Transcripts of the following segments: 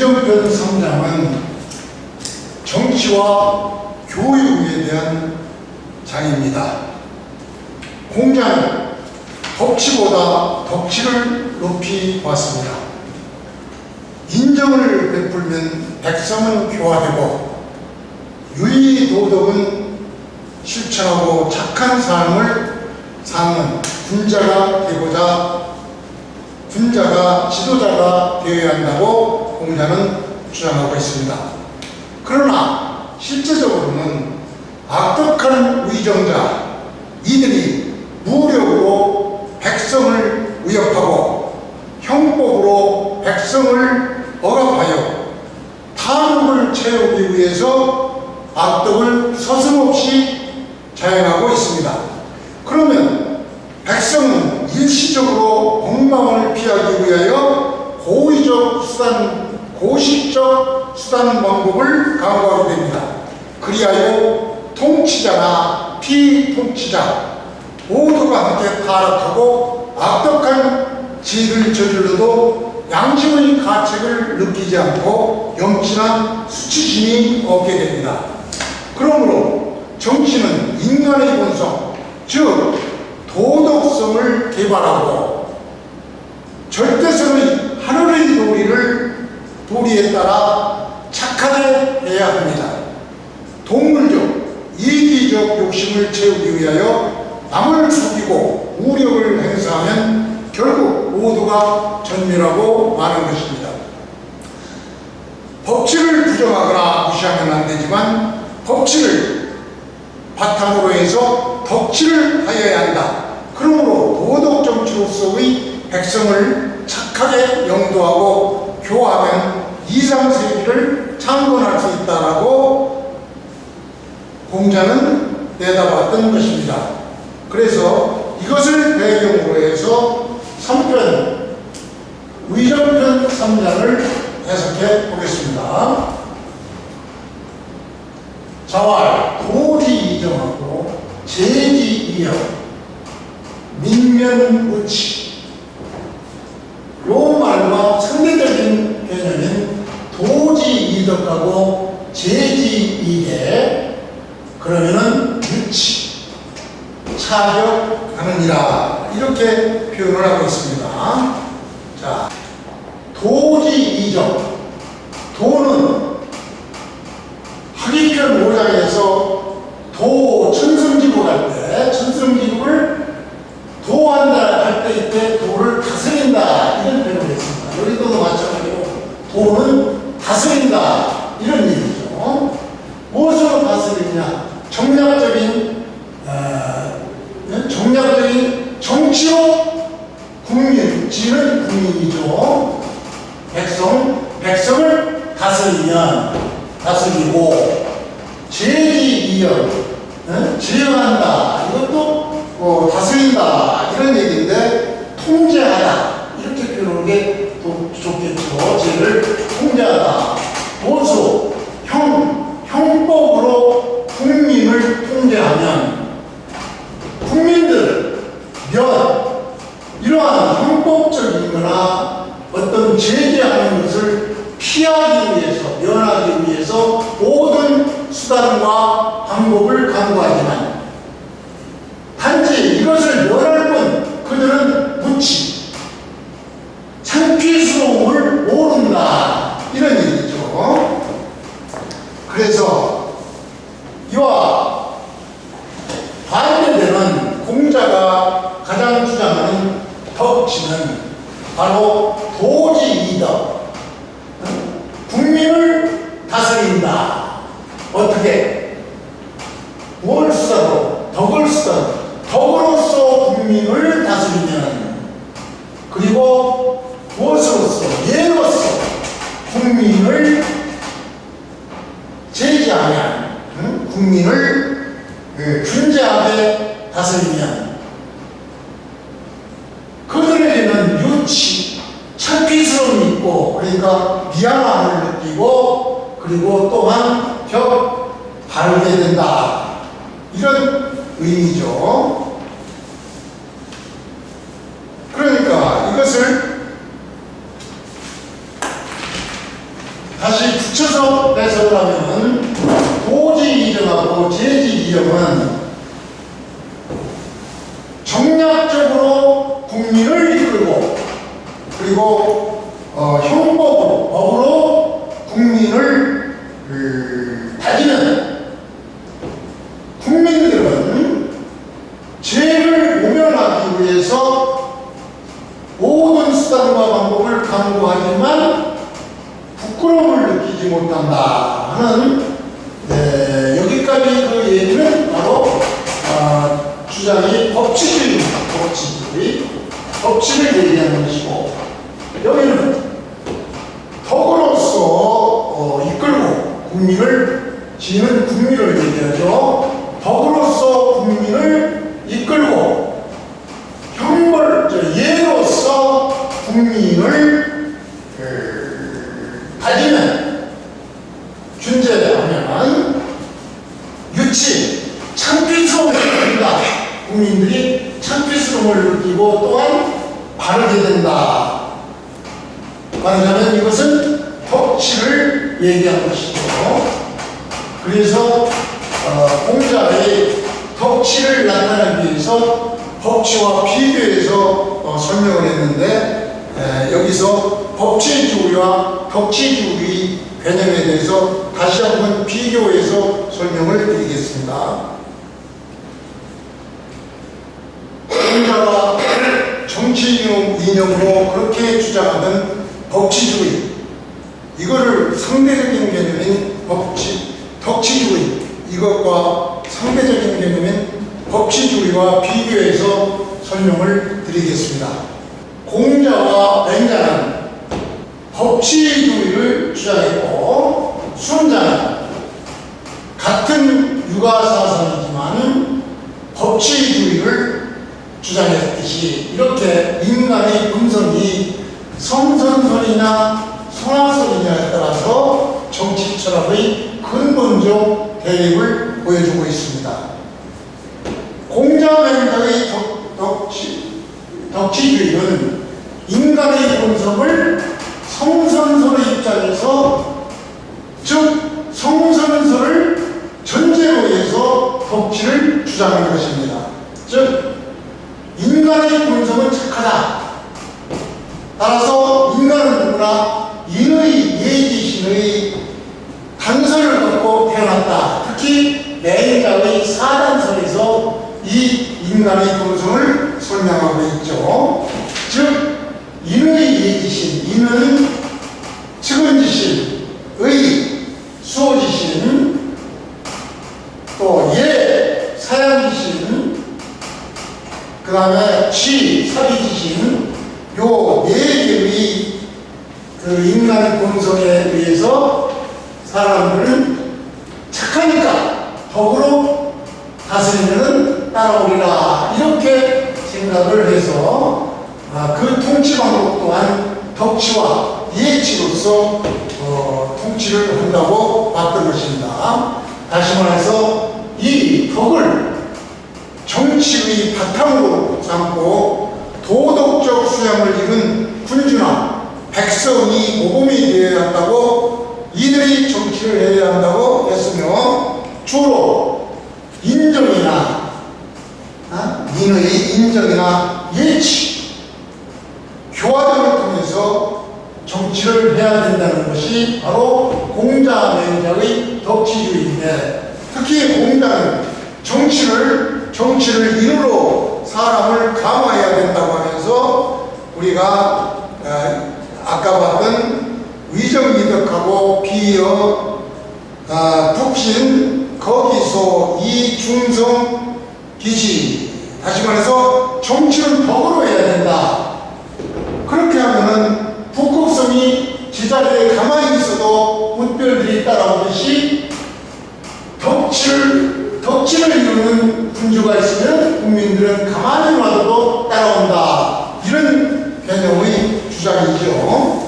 위정편 3장은 정치와 교육에 대한 장입니다. 공자는 법치보다 덕치를 높이 봤습니다. 인정을 베풀면 백성은 교화되고 유의 도덕은 실천하고 착한 삶을 사는 군자가 되고자 군자가 지도자가 되어야 한다고 공자는 주장하고 있습니다. 그러나 실제적으로는 악독한 위정자 이들이 무력으로 백성을 위협하고 형법으로 백성을 억압하여 탐욕을 채우기 위해서 악독을 서슴없이 자행하고 있습니다. 그러면 백성은 일시적으로 엉망을 피하기 위하여 고시적 수단 방법을 강구하게 됩니다. 그리하여 통치자나 피통치자 모두가 함께 타락하고 악독한 죄를 저질러도 양심의 가책을 느끼지 않고 염치나 수치심이 없게 됩니다. 그러므로 정치는 인간의 본성, 즉 도덕성을 개발하고 절대성의 하늘의 도리에 따라 착하게 해야 합니다. 동물적, 이기적 욕심을 채우기 위하여 남을 속이고 우력을 행사하면 결국 모두가 전멸하고 마는 것입니다. 법치를 부정하거나 무시하면 안 되지만 법치를 바탕으로 해서 덕치를 하여야 한다. 그러므로 도덕 정치로서의 백성을 착하게 영도하고 교화하면 이상세계를 창건할 수 있다라고 공자는 내다봤던 것입니다. 그래서 이것을 배경으로 해서 3편 위정편 3장을 해석해 보겠습니다. 자왈 도지이정하고 제지이영 민면무치 요 말과 상대적인 개념인 도지이덕하고 제지이계 그러면은 유치 차격하느니라 이렇게 표현을 하고 있습니다. 자, 도지이적 도는 학위편 5장에서 도 천승지국 할 때 천승지국을 도한다 할 때 이때 도를 다스린다 이런 표현을 했습니다. 여기도 마찬가지로 도는 다스린다 이런 얘기죠. 무엇으로 다스리냐? 정략적인 정치로 국민, 지는 국민이죠. 백성을 다스리고 제지이영 제어한다 이것도 다스린다 이런 얘기인데 통제하다 이렇게 표현하는 게 더 좋겠죠. 죄를 통제하다 보수 형법으로 국민을 통제하면 국민들 이러한 형법적인 거나 어떤 제재하는 것을 피하기 위해서 면하기 위해서 모든 수단과 방법을 강구하지만 단지 이것을 면할 뿐 그들은 무치 창피스러움을 모른다 이런 얘기죠. 그래서 이와 반대되는 공자가 가장 주장하는 덕치는 바로 도지이덕 국민을 다스린다. 어떻게? 뭘 수단으로? 덕을 수단으로 덕으로서 국민을 다스리면 그리고 무엇으로서? 예로서 국민을 제지하면 국민을 준제하게 다스리면 그들에게는 유치, 창피스러움이 있고 그러니까 미안함을 느끼고 그리고 또한 발게 된다 이런 의미죠. 그러니까 이것을 다시 붙여서 해석을 하면 도지 이정하고 제지 이정은 정략적으로 국민을 이끌고 그리고 형법으로 법으로 국민을 다지는 국민들은 죄를 모면하기 위해서 모든 수단과 방법을 강구하지만 부끄러움을 느끼지 못한다 하는 여기까지 그 얘기는 바로 주장이 법치주의입니다. 법칙을 얘기하는 것이고 여기는 덕으로서 이끌고 국민을 지는 국민을 얘기하죠. 덕으로서 국민을 이끌고 예로서 국민을 다지는 준재하면 유치, 창피스러움을 느낀다. 국민들이 창피스러움을 느끼고 또한 바르게 된다. 말하자면 이것은 덕치를 얘기한 것이죠. 그래서 공자의 덕치를 나타내기 위해서 법치와 비교해서 설명을 했는데 여기서 법치주의와 덕치주의 개념에 대해서 다시 한번 비교해서 설명을 드리겠습니다. 공자가 정치 이념으로 그렇게 주장하던 법치주의, 이거를 상대적인 개념인 덕치주의, 이것과 상대적인 개념인 법치주의와 비교해서 설명을 드리겠습니다. 공자와 맹자는 법치주의를 주장했고 순자는 같은 유가사상이지만 법치주의를 주장했듯이 이렇게 인간의 본성이 성선설이냐 성악설이냐에 따라서 정치 철학의 근본적 대립을 보여주고 있습니다. 공자맹자의 덕치주의는 인간의 본성을 성선설의 입장에서 즉 성선설을 전제로 해서 덕치를 주장하는 것입니다. 즉 인간의 본성은 착하다. 따라서 인간은 누구나 인의 예지신의 단서를 갖고 태어났다. 특히 맹자의 사단설에서 이 인간의 본성을 설명하고 있죠. 즉 인의 예지신, 인은 측은지신, 의 수호지신, 또 예 사양지신, 그 다음에 지 사비지신, 요 네 개의 그 인간의 본성에 의해서 사람들은 착하니까 덕으로 다스리면 따라오리라 이렇게 생각을 해서 그 통치 방법 또한 덕치와 예치로서 통치를 한다고 봤던 것입니다. 다시 말해서 이 덕을 정치의 바탕으로 삼고 도덕적 수양을 이룬 군주나 백성이 모범이 되어야 한다고, 이들이 정치를 해야 한다고 했으며 주로 인정이나 민의 인정이나 예치, 교화를 통해서 정치를 해야 된다는 것이 바로 공자맹자의 덕치주의인데, 특히 공자는 정치를 인으로 사람을 감화해야 된다고 하면서 우리가 아까 봤던 위정이덕하고 비여 북신 거기서 이중성 기지, 다시 말해서 정치는 덕으로 해야 된다. 그렇게 하면은 북극성이 제자리에 가만히 있어도 물별들이 따라오듯이 덕치를 이루는 군주가 있으면 국민들은 가만히 놔둬도 따라온다. 이런 개념의 주장이죠.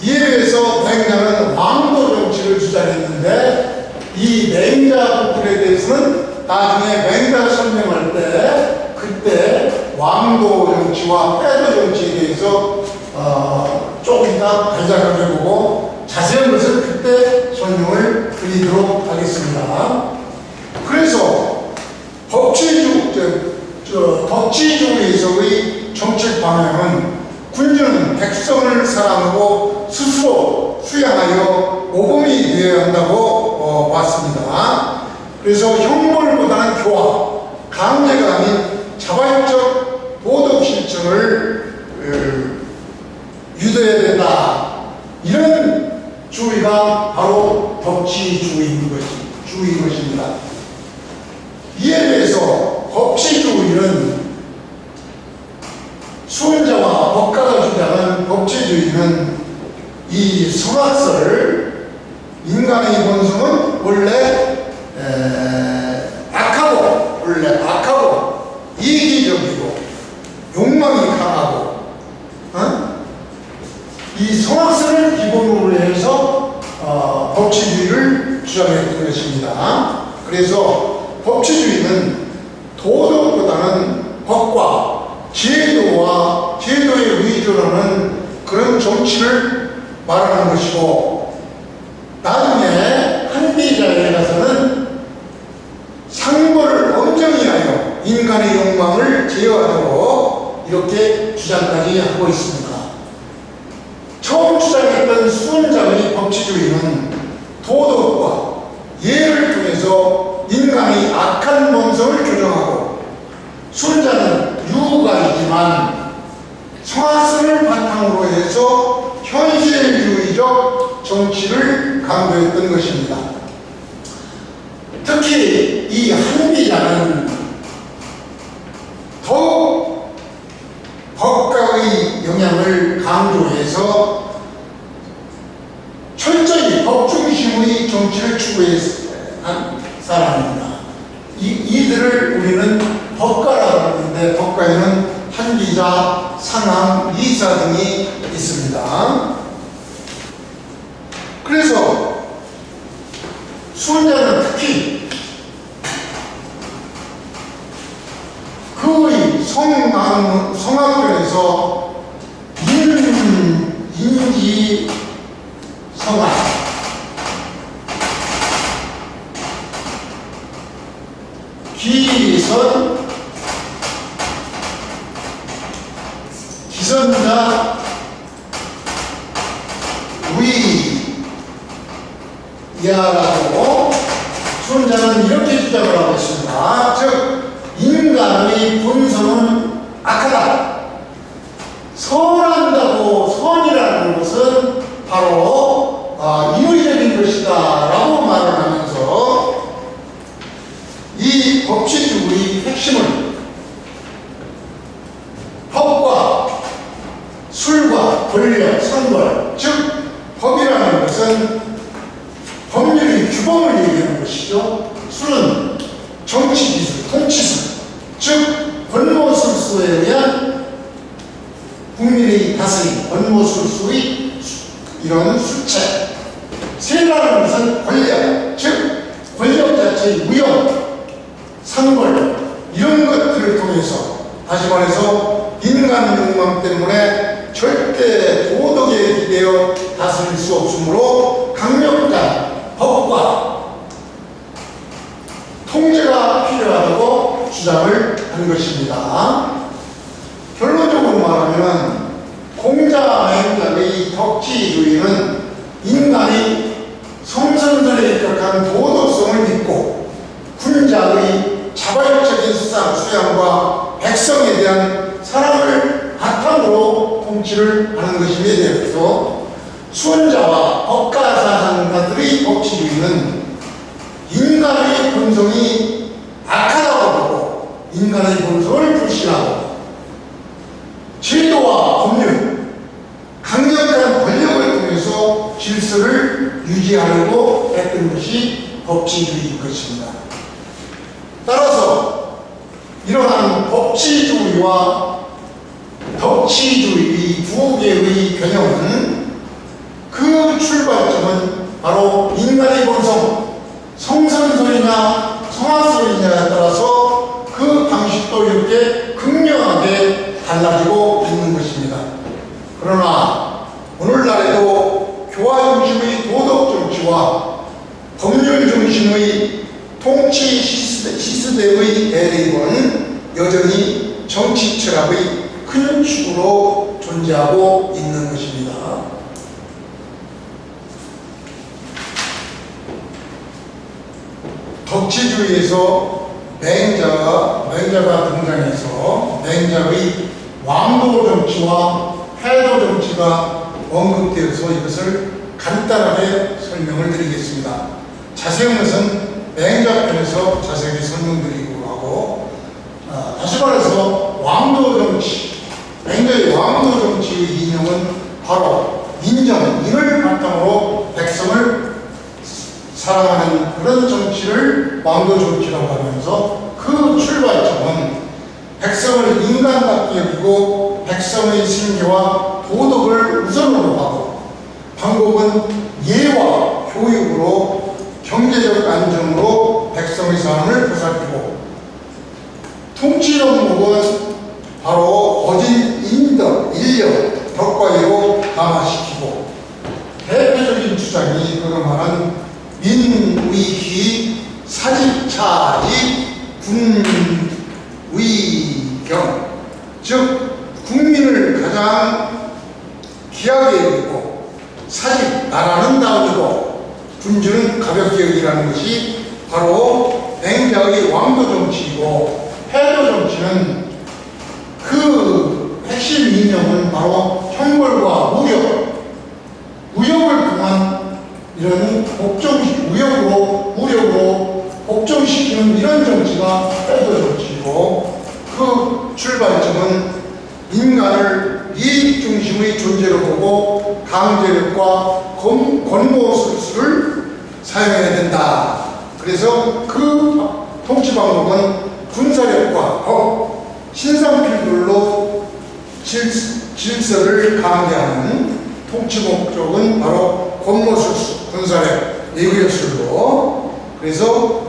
이에 비해서 맹자는 왕도 정치를 주장했는데, 이 맹자 부분에 대해서는 나중에 맹자 설명할 때 그때 왕도 정치와 패도 정치에 대해서 조금 더 간략하게 보고 자세한 것은 그때 설명을 드리도록 하겠습니다. 그래서 법치주의에서의 정책 방향은 군주는 백성을 사랑하고 스스로 수양하여 모범이 되어야 한다고 봤습니다. 그래서 형벌보다는 교화, 강제가 아닌 자발적 도덕 실천을 유도해야 된다. 이런 주의가 바로 법치주의인 것입니다. 이에 대해서 법치주의는 수훈자와 법가가 주장하는 법치주의는 이 성악설, 인간의 본성은 원래 악하고 이기적이고 욕망이 강하고 이 성악설을 기본으로 해서 법치주의를 주장했던 것입니다. 그래서 법치주의는 도덕보다는 법과 제도에 의존하는 그런 정치를 말하는 것이고, 나중에 한비자에 가서는 상벌을 엄정히 하여 인간의 욕망을 제어하도록 이렇게 주장까지 하고 있습니다. 처음 주장했던 수훈장의 법치주의는 도덕과 예를 통해서 인간의 악한 본성을 교정하고, 수훈자는 유가이지만 성악설을 바탕으로 해서 현실주의적 정치를 강조했던 것입니다. 특히 이 한비자는 더욱 법가의 영향을 강조해서 철저히 법 중심의 정치를 추구한 사람입니다. 이들을 우리는 법가라고 하는데, 법가에는 한비자, 상암, 이사 등이 있습니다. 그래서 수훈자는 특히 그의 성악편에서 인지 성악, 기선자, 위야라고 수훈자는 이렇게 주장을 하고 있습니다. 즉, 인간의 본성은 악하다. 선한다고, 선이라는 것은 바로 인위적인 것이다 라고 말을 하면서 이 법치주의의 핵심은 법과 술과 권력, 상벌, 즉 법이라는 것은 법률의 규범을 얘기하는 것이죠. 술은 정치기술, 통치술, 즉 권모술수에 의한 국민의 다스림, 권모술수의 이런 수체. 세라는 것은 권력, 즉 권력 자체의 위험, 상벌, 이런 것들을 통해서, 다시 말해서 인간 욕망 때문에 절대 도덕에 기대어 다스릴 수 없으므로 강력한 법과 통제가 필요하다고 주장을 한 것입니다. 결론적으로 말하면 공자맹자의 덕치주의는 인간이 성선설에 입각한 도덕성을 믿고 군자의 자발적인 수양과 백성에 대한 사랑을 바탕으로 통치를 하는 것임에 대해서 수훈자와 법가사상가들의 법치주의는 인간의 본성이 악하다고 보고 인간의 본성을 불신하고 제도와 법률, 강력한 권력을 통해서 질서를 유지하려고 했던 것이 법치주의인 것입니다. 따라서 이러한 법치주의와 덕치주의 두 개의 개념은 그 출발점은 바로 인간의 본성, 성선설이냐 성악설이냐에 따라서 그 방식도 이렇게 극명하게 달라지고 있는 것입니다. 그러나 오늘날에도 교화 중심의 이념이 정치 철학의 큰 축으로 존재하고 있는 것입니다. 덕치주의에서 맹자가 등장해서 맹자의 왕도 정치와 패도 정치가 언급되어서 이것을 간단하게 설명을 드리겠습니다. 자세한 것은 맹자편에서 자세히 설명드리고 하고, 다시 말해서 왕도 정치, 맹자의 왕도 정치의 이념은 바로 인정, 이를 바탕으로 백성을 사랑하는 그런 정치를 왕도 정치라고 하면서 그 출발점은 백성을 인간답게 여기고 백성의 생계와 도덕을 우선으로 하고 방법은 예와 교육으로 경제적 안정으로 백성의 삶을 보살피고 통치 영목은 바로 거짓 인덕, 인력, 덕과이로 강화시키고 대표적인 주장이 그가 말한 민위희 사직차지 군위경, 즉 국민을 가장 귀하게 여기고 사직, 나라는 다음이고 군주는 가볍게 여기라는 것이 바로 맹자의 왕도 정치이고, 패도 정치는 그 핵심 이념은 바로 형벌과 무역을 통한 이런 무력으로 복종시키는 이런 정치가 패도 정치이고, 그 출발점은 인간을 이익 중심의 존재로 보고 강제력과 권고술수를 사용해야 된다. 그래서 그 통치 방법은 군사력과 법, 신상필들로 질서를 강제하는 통치 목적은 바로 권고술수, 군사력, 예구예술로. 그래서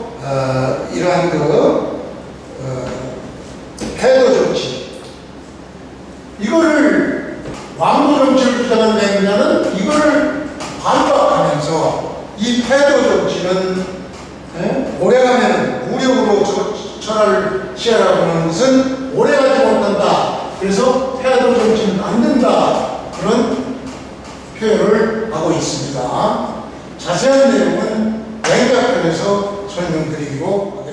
이러한 패도 정치, 이거를 왕도 정치를 주장하는 맹자는 이거를 반박하면서 이 패도 정치는 오래가면 무력으로 철학을 취하라고 하는 것은 오래가지 못한다. 그래서 패도 정치는 안 된다. 그런 표현을 하고 있습니다. 자세한 내용은 맹자편에서 설명드리고